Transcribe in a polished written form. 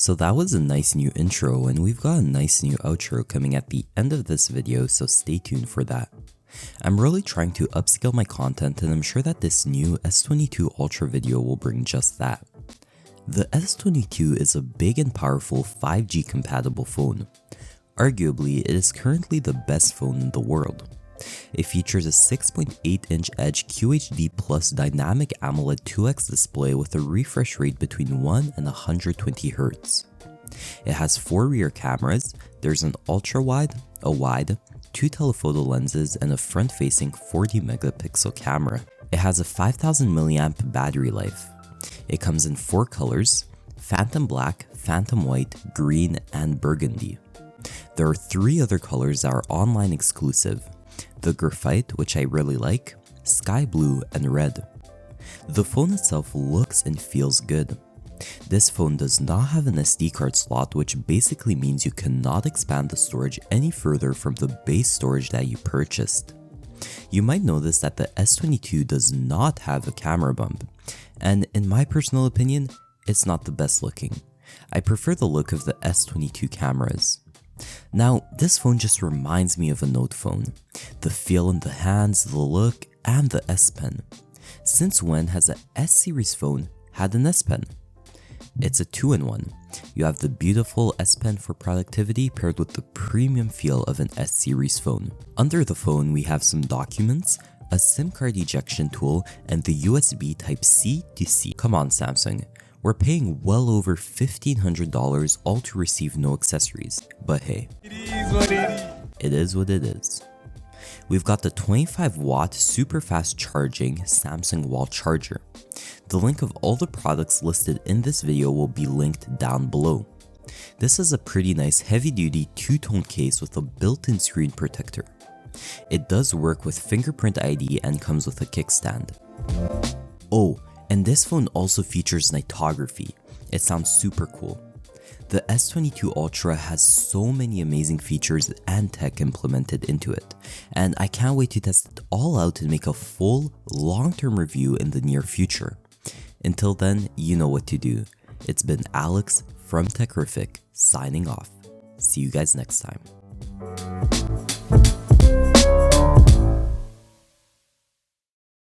So that was a nice new intro, and we've got a nice new outro coming at the end of this video, so stay tuned for that. I'm really trying to upscale my content, and I'm sure that this new S22 Ultra video will bring just that. The S22 is a big and powerful 5G compatible phone. Arguably, it is currently the best phone in the world. It features a 6.8-inch Edge QHD Plus dynamic AMOLED 2X display with a refresh rate between 1 and 120 Hz. It has 4 rear cameras, there's an ultra-wide, a wide, 2 telephoto lenses, and a front-facing 40 megapixel camera. It has a 5000 mAh battery life. It comes in 4 colors: Phantom Black, Phantom White, Green, and Burgundy. There are 3 other colors that are online exclusive: the Graphite, which I really like, Sky Blue, and Red. The phone itself looks and feels good. This phone does not have an SD card slot, which basically means you cannot expand the storage any further from the base storage that you purchased. You might notice that the S22 does not have a camera bump, and in my personal opinion, it's not the best looking. I prefer the look of the S22 cameras. Now, this phone just reminds me of a Note phone. The feel in the hands, the look, and the S Pen. Since when has a S series phone had an S Pen? It's a 2-in-1. You have the beautiful S Pen for productivity paired with the premium feel of an S series phone. Under the phone, we have some documents, a SIM card ejection tool, and the USB Type-C to C. Come on, Samsung. We're paying well over $1,500 all to receive no accessories, but hey, it is what it is. We've got the 25-watt super fast charging Samsung wall charger. The link of all the products listed in this video will be linked down below. This is a pretty nice heavy-duty two-tone case with a built-in screen protector. It does work with fingerprint ID and comes with a kickstand. Oh, and this phone also features nightography. It sounds super cool. The S22 Ultra has so many amazing features and tech implemented into it, and I can't wait to test it all out and make a full, long-term review in the near future. Until then, you know what to do. It's been Alex from Techrific signing off. See you guys next time.